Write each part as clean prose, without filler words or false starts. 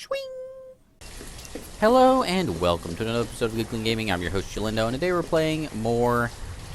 Swing! Hello and welcome to another episode of Good Clean Gaming. I'm your host Jalindo, and today we're playing more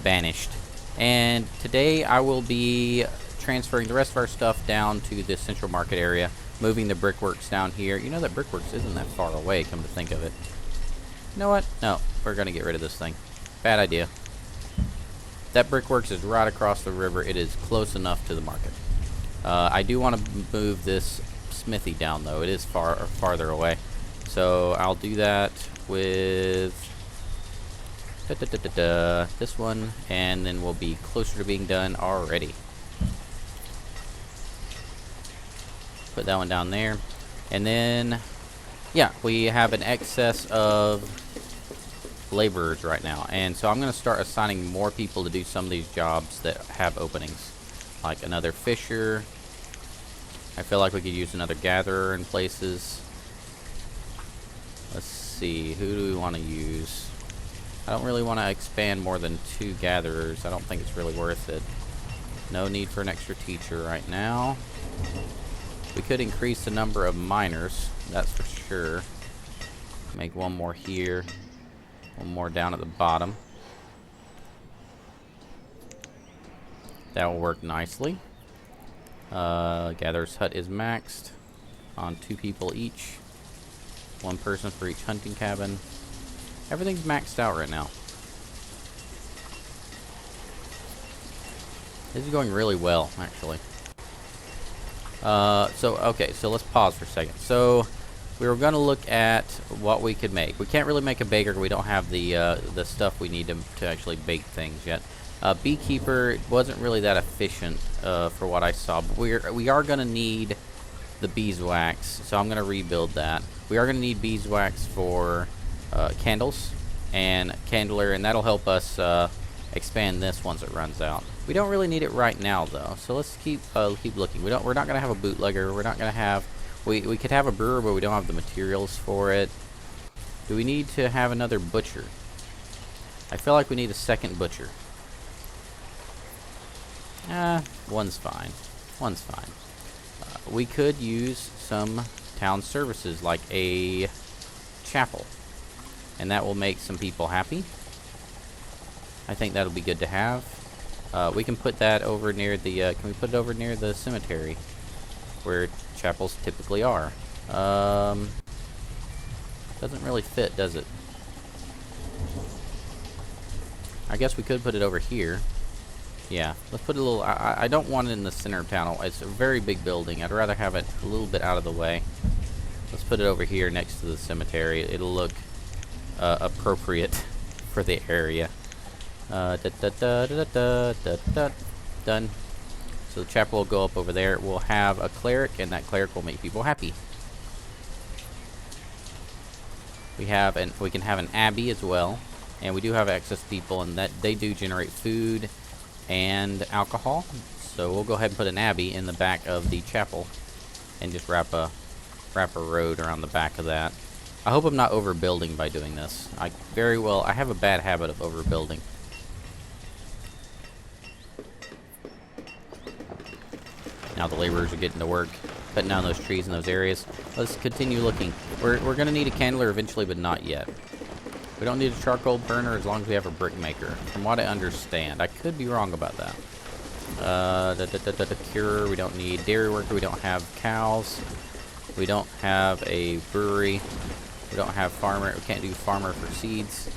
Banished. And today I will be transferring the rest of our stuff down to the central market area, moving the brickworks down here. You know that brickworks isn't that far away, come to think of it. You know what? No, we're going to get rid of this thing. Bad idea. That brickworks is right across the river. It is close enough to the market. I do want to move this smithy down, though. It is farther away. So I'll do that with this one, and then we'll be closer to being done already. Put that one down there. And then, yeah, we have an excess of laborers right now. And so I'm going to start assigning more people to do some of these jobs that have openings. Like another fisher. I feel like we could use another gatherer in places. Let's see, who do we want to use? I don't really want to expand more than 2 gatherers. I don't think it's really worth it. No need for an extra teacher right now. We could increase the number of miners, that's for sure. Make one more here, one more down at the bottom. That will work nicely. Gatherer's hut is maxed on 2 people each. 1 person for each hunting cabin. Everything's maxed out right now. This is going really well, actually. Okay, so let's pause for a second. So, we were going to look at what we could make. We can't really make a baker. We don't have the stuff we need to actually bake things yet. Beekeeper wasn't really that efficient for what I saw, but we are going to need the beeswax, so I'm going to rebuild that. We are going to need beeswax for candles and candler, and that'll help us expand this once it runs out. We don't really need it right now, though, so let's keep looking. We're not going to have a bootlegger. We're not going to have. We could have a brewer, but we don't have the materials for it. Do we need to have another butcher? I feel like we need a second butcher. One's fine. One's fine. We could use some town services like a chapel, and that will make some people happy. I think that'll be good to have. We can put that over near the can we put it over near the cemetery where chapels typically are? Doesn't really fit, does it? I guess we could put it over here. Yeah, let's put a little. I don't want it in the center of town. It's a very big building. I'd rather have it a little bit out of the way. Let's put it over here next to the cemetery. It'll look appropriate for the area. Done. So the chapel will go up over there. We'll have a cleric, and that cleric will make people happy. We can have an abbey as well, and we do have excess people, and that they do generate food and alcohol. So we'll go ahead and put an abbey in the back of the chapel and just wrap a road around the back of that. I hope I'm not overbuilding by doing this. I have a bad habit of overbuilding. Now the laborers are getting to work cutting down those trees in those areas. Let's continue looking. We're going to need a candler eventually, but not yet. We don't need a charcoal burner as long as we have a brick maker, from what I understand. I could be wrong about that. Cure, we don't need dairy worker, we don't have cows. We don't have a brewery. We don't have farmer, we can't do farmer for seeds.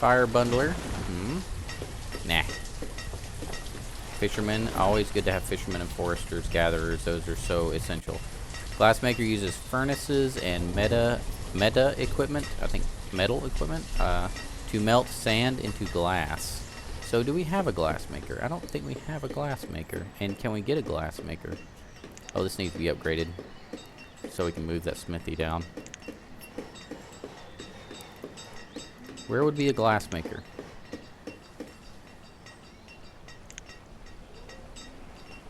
Fire bundler, nah. Fishermen, always good to have fishermen and foresters, gatherers, those are so essential. Glassmaker uses furnaces and meta equipment, I think metal equipment, to melt sand into glass. So do we have a glass maker? I don't think we have a glass maker. And can we get a glass maker? Oh, this needs to be upgraded so we can move that smithy down. Where would be a glass maker?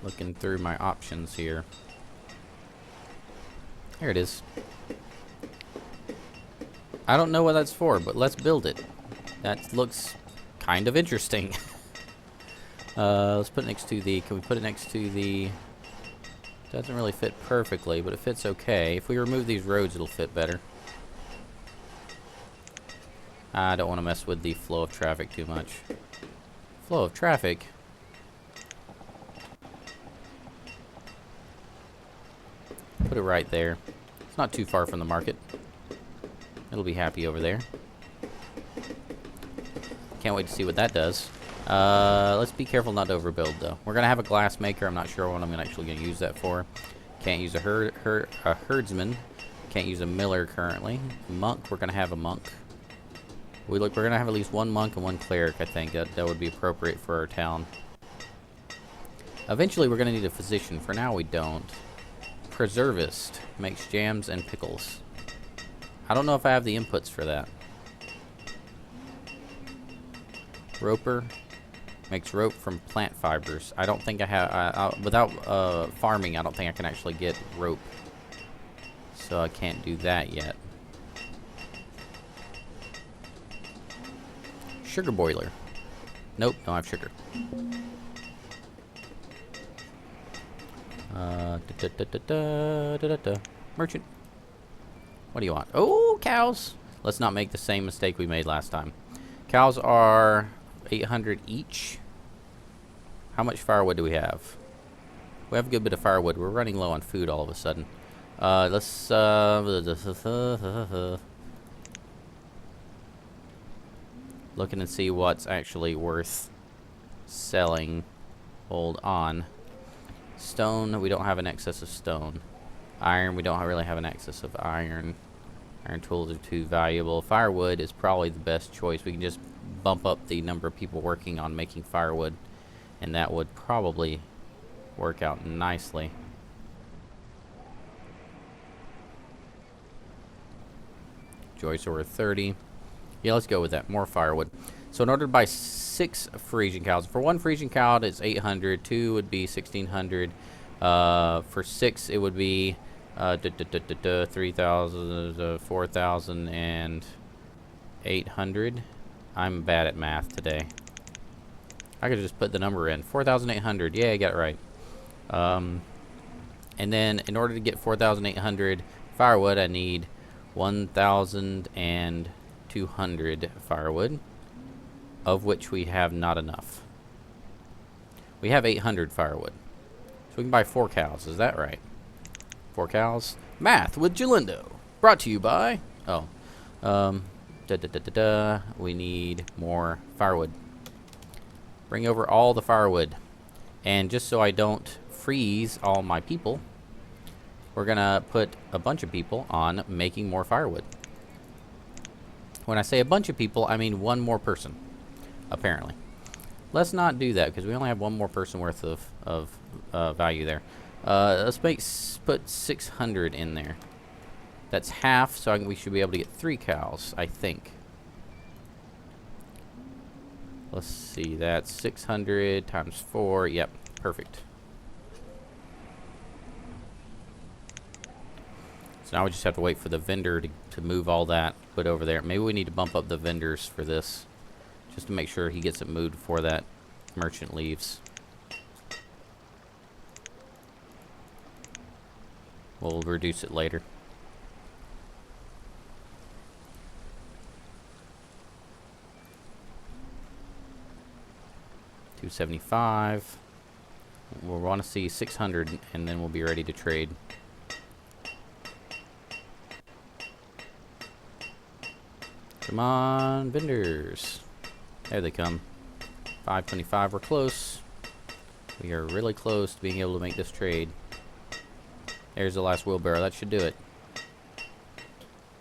Looking through my options here. Here it is. I don't know what that's for, but let's build it. That looks kind of interesting. Let's put it next to the. Can we put it next to the Doesn't really fit perfectly, but it fits okay. If we remove these roads, it'll fit better. I don't want to mess with the flow of traffic too much. Flow of traffic? Put it right there. It's not too far from the market. It'll be happy over there. Can't wait to see what that does. Let's be careful not to overbuild, though. We're going to have a glass maker. I'm not sure what I'm actually going to use that for. Can't use a herdsman. Can't use a miller currently. Monk, we're going to have a monk. We're going to have at least one monk and one cleric, I think. That would be appropriate for our town. Eventually, we're going to need a physician. For now, we don't. Preservist makes jams and pickles. I don't know if I have the inputs for that. Roper makes rope from plant fibers. I don't think I have... without farming, I don't think I can actually get rope. So I can't do that yet. Sugar boiler. Nope, don't have sugar. Merchant. What do you want? Oh, cows. Let's not make the same mistake we made last time. Cows are 800 each. How much firewood do we have? We have a good bit of firewood. We're running low on food all of a sudden. Let's looking and see what's actually worth selling. Hold on. Stone, we don't have an excess of stone. Iron, we don't really have an excess of iron. Iron tools are too valuable. Firewood is probably the best choice. We can just bump up the number of people working on making firewood, and that would probably work out nicely. Joists are worth 30. Yeah, let's go with that. More firewood. So in order to buy 6 Frisian cows, for 1 Frisian cow, it's 800. 2 would be 1,600. For 6, it would be 3,000, 4,000, and 800. I'm bad at math today. I could just put the number in. 4,800. Yeah, I got it right. And then in order to get 4,800 firewood, I need 1,200 firewood, of which we have not enough. We have 800 firewood. So we can buy 4 cows. Is that right? 4 cows. Math with Jalindo. Brought to you by... we need more firewood. Bring over all the firewood. And just so I don't freeze all my people, we're going to put a bunch of people on making more firewood. When I say a bunch of people, I mean one more person, apparently. Let's not do that, because we only have one more person worth of value there. Let's put 600 in there. That's half, so we should be able to get 3 cows, I think. Let's see, that's 600 times 4. Yep, perfect. So now we just have to wait for the vendor to move all that, put over there. Maybe we need to bump up the vendors for this, just to make sure he gets it moved before that merchant leaves. We'll reduce it later. $275. We'll want to see 600, and then we'll be ready to trade. Come on, vendors. There they come. 525, we're close. We are really close to being able to make this trade. There's the last wheelbarrow. That should do it.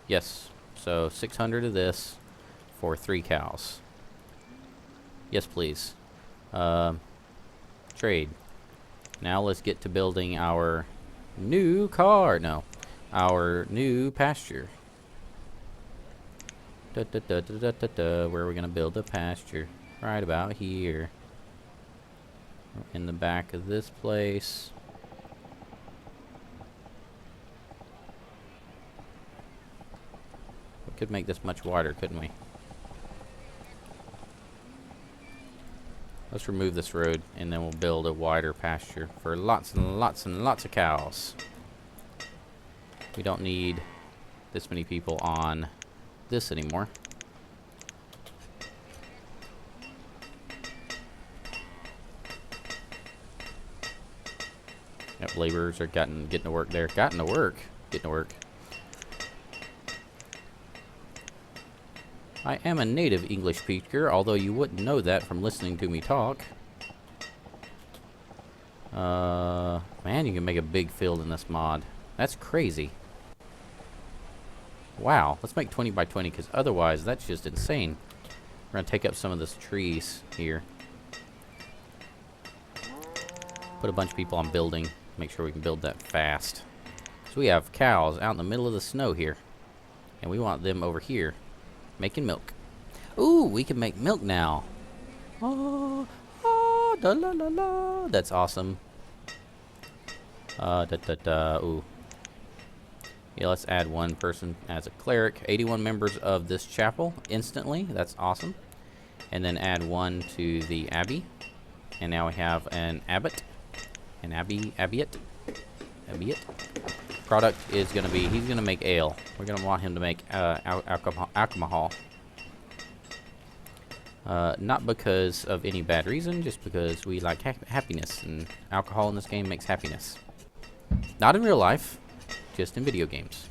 Yes. So 600 of this for 3 cows. Yes, please. Trade. Now let's get to building our new car. No. Our new pasture. Where are we going to build a pasture? Right about here. In the back of this place. We could make this much wider, couldn't we? Let's remove this road, and then we'll build a wider pasture for lots and lots and lots of cows. We don't need this many people on this anymore. Yep, laborers are getting to work there. Getting to work. I am a native English speaker, although you wouldn't know that from listening to me talk. Man, you can make a big field in this mod. That's crazy. Wow, let's make 20 by 20, because otherwise that's just insane. We're going to take up some of this trees here. Put a bunch of people on building. Make sure we can build that fast. So we have cows out in the middle of the snow here. And we want them over here making milk. Ooh, we can make milk now. Oh, da la la la. That's awesome. Ooh. Yeah, let's add one person as a cleric. 81 members of this chapel instantly. That's awesome. And then add one to the abbey. And now we have an abbot. An abbot. Product is going to be, he's going to make ale. We're going to want him to make alcohol. Not because of any bad reason, just because we like happiness. And alcohol in this game makes happiness. Not in real life. Just in video games.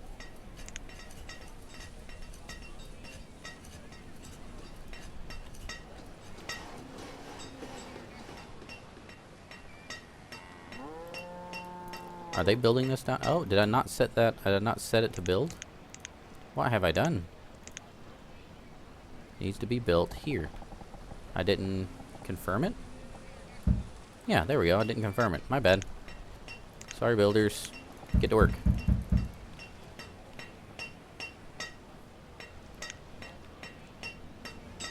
Are they building this down? Oh, did I not set that? I did not set it to build? What have I done? Needs to be built here. I didn't confirm it? Yeah, there we go. I didn't confirm it. My bad. Sorry, builders. Get to work.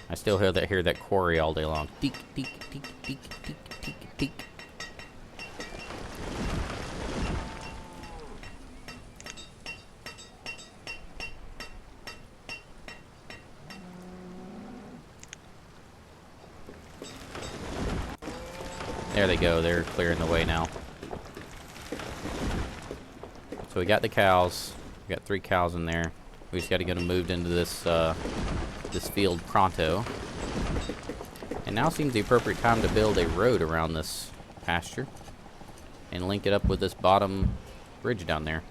I still hear that quarry all day long. Teek, teek, teek, teek, teek, teek, teek. There they go. They're clearing the way now. So we got the cows. We got 3 cows in there. We just got to get them moved into this this field pronto. And now seems the appropriate time to build a road around this pasture and link it up with this bottom bridge down there.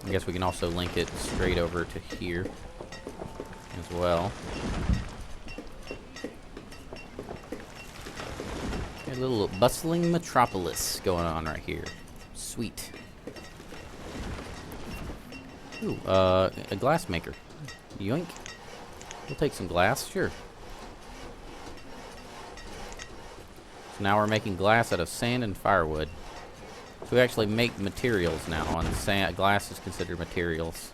I guess we can also link it straight over to here as well. A little bustling metropolis going on right here. Sweet. Ooh, a glass maker. Yoink. We'll take some glass, sure. So now we're making glass out of sand and firewood. So we actually make materials now, and sand, glass is considered materials.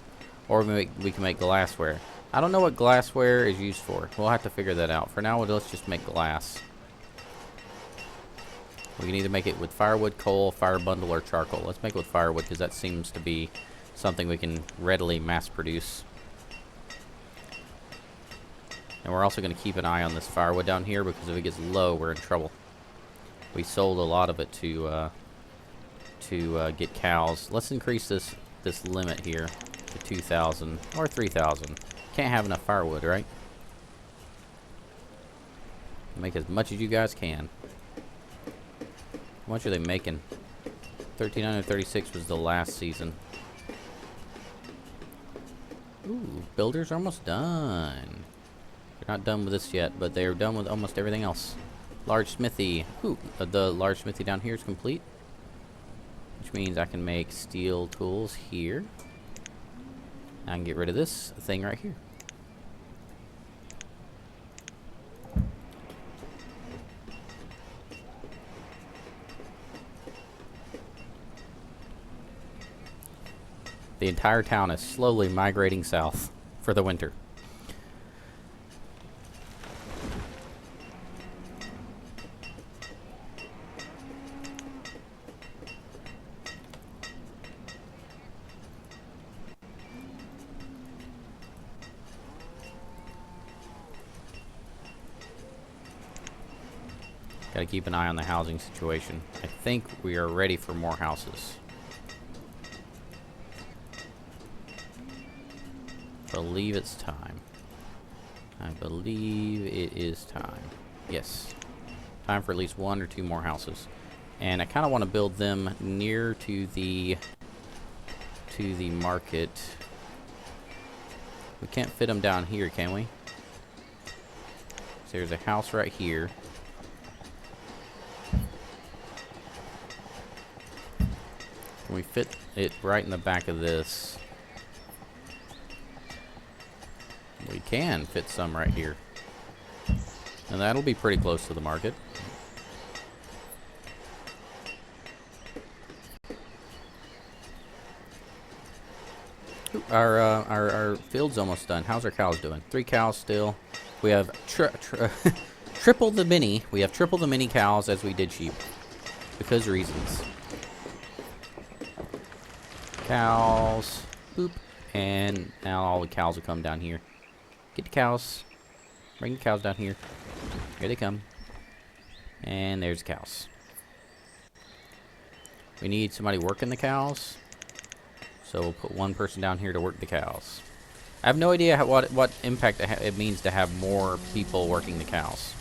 Or we can make glassware. I don't know what glassware is used for. We'll have to figure that out. For now, let's just make glass. We can either make it with firewood, coal, fire bundle, or charcoal. Let's make it with firewood because that seems to be something we can readily mass produce. And we're also going to keep an eye on this firewood down here because if it gets low, we're in trouble. We sold a lot of it to get cows. Let's increase this limit here to 2,000 or 3,000. Can't have enough firewood, right? Make as much as you guys can. How much are they making? 1,336 was the last season. Ooh, builders are almost done. They're not done with this yet, but they're done with almost everything else. Large smithy. Ooh, the large smithy down here is complete. Which means I can make steel tools here. I can get rid of this thing right here. The entire town is slowly migrating south for the winter. Gotta keep an eye on the housing situation. I think we are ready for more houses. I believe it's time. I believe it is time. Yes. Time for at least 1 or 2 more houses. And I kind of want to build them near to the market. We can't fit them down here, can we? So there's a house right here. Can we fit it right in the back of this? We can fit some right here. And that'll be pretty close to the market. Our field's almost done. How's our cows doing? 3 cows still. We have triple the mini. We have triple the mini cows as we did sheep. Because reasons. Cows. Boop. And now all the cows will come down here. Get the cows. Bring the cows down here. Here they come. And there's the cows. We need somebody working the cows. So we'll put 1 person down here to work the cows. I have no idea what impact it means to have more people working the cows.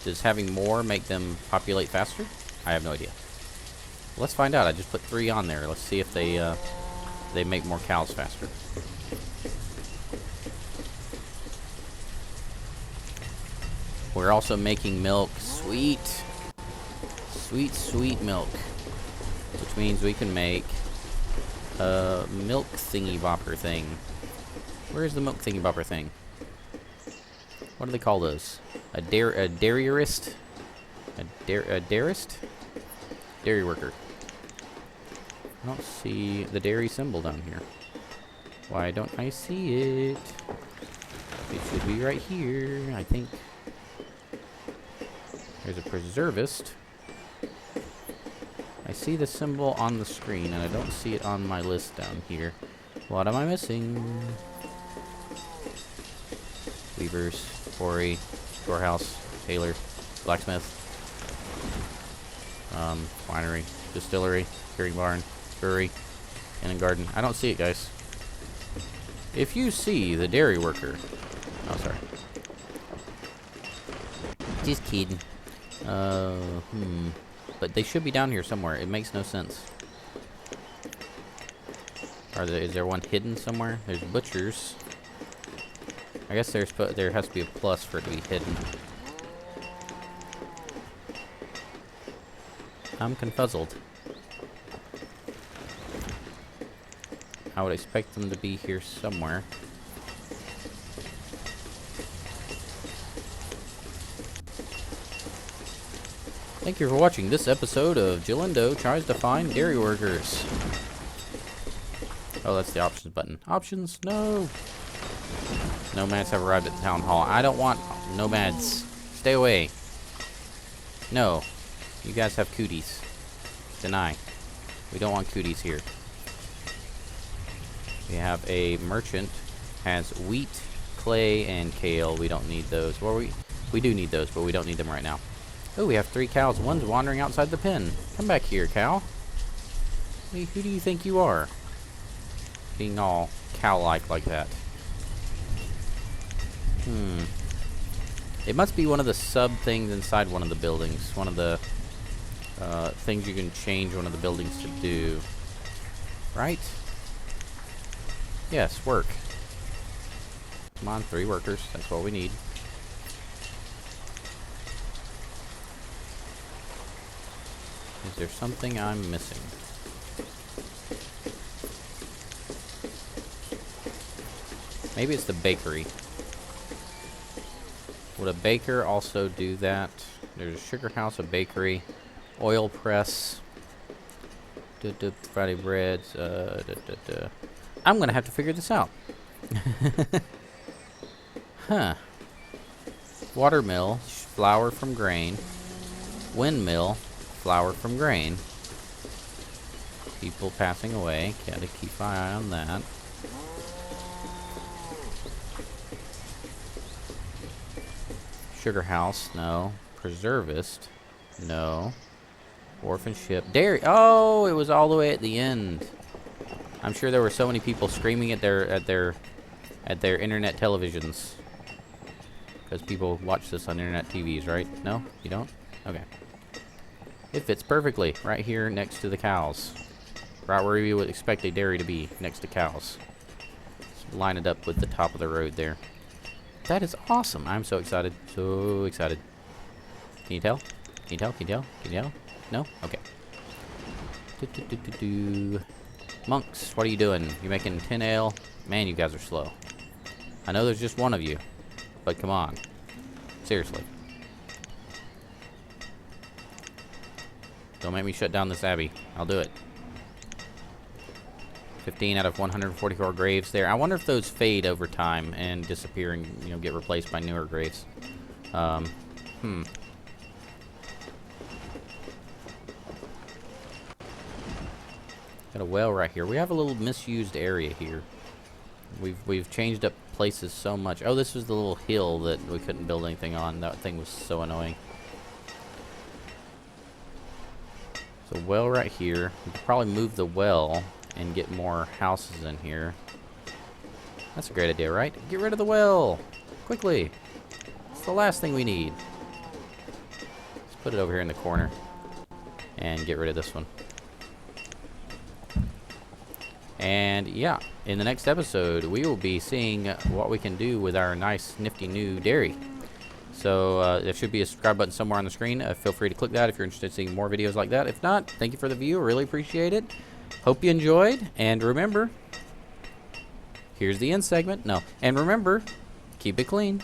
Does having more make them populate faster? I have no idea. Let's find out. I just put 3 on there. Let's see if they make more cows faster. We're also making milk. Sweet. Sweet, sweet milk. Which means we can make a milk thingy bopper thing. Where's the milk thingy bopper thing? What do they call those? A dairyist? A dairyist? Dairy worker. I don't see the dairy symbol down here. Why don't I see it? It should be right here, I think. There's a preservist. I see the symbol on the screen, and I don't see it on my list down here. What am I missing? Weavers, quarry, storehouse, tailor, blacksmith, winery, distillery, curing barn, brewery, and garden. I don't see it, guys. If you see the dairy worker... Oh, sorry. Just kidding. But they should be down here somewhere. It makes no sense. Is there one hidden somewhere? There's butchers. I guess there has to be a plus for it to be hidden. I'm confuzzled. I would expect them to be here somewhere. Thank you for watching this episode of Jalindo Tries to Find Dairy Workers. Oh, that's the options button. Options? No! Nomads have arrived at the town hall. I don't want nomads. Stay away. No. You guys have cooties. Deny. We don't want cooties here. We have a merchant. Has wheat, clay, and kale. We don't need those. Well, we do need those, but we don't need them right now. Oh, we have 3 cows. One's wandering outside the pen. Come back here, cow. Hey, who do you think you are? Being all cow-like like that. It must be one of the sub-things inside one of the buildings. One of the things you can change one of the buildings to do. Right? Yes, work. Come on, 3 workers. That's what we need. Is there something I'm missing? Maybe it's the bakery. Would a baker also do that? There's a sugar house, a bakery, oil press, Friday breads. I'm gonna have to figure this out. Huh. Watermill, flour from grain. Windmill, flour from grain. People passing away. Gotta keep an eye on that. Sugar house, no. Preservist. No. Orphan ship. Dairy. Oh, it was all the way at the end. I'm sure there were so many people screaming at their internet televisions. Because people watch this on internet TVs, right? No? You don't? Okay. It fits perfectly right here next to the cows. Right where you would expect a dairy to be, next to cows. Just line it up with the top of the road there. That is awesome. I'm so excited. So excited. Can you tell? Can you tell? Can you tell? Can you tell? No? Okay. Monks, what are you doing? You making 10 ale? Man, you guys are slow. I know there's just one of you, but come on. Seriously. Don't make me shut down this abbey. I'll do it. 15 out of 144 graves there. I wonder if those fade over time and disappear and, you know, get replaced by newer graves. Got a well right here. We have a little misused area here. We've changed up places so much. Oh, this was the little hill that we couldn't build anything on. That thing was so annoying. So well right here. We could probably move the well and get more houses in here. That's a great idea, right? Get rid of the well! Quickly! It's the last thing we need. Let's put it over here in the corner. And get rid of this one. And yeah, in the next episode, we will be seeing what we can do with our nice, nifty new dairy. So there should be a subscribe button somewhere on the screen. Feel free to click that if you're interested in seeing more videos like that. If not, thank you for the view. I really appreciate it. Hope you enjoyed. And remember, here's the end segment. No. And remember, keep it clean.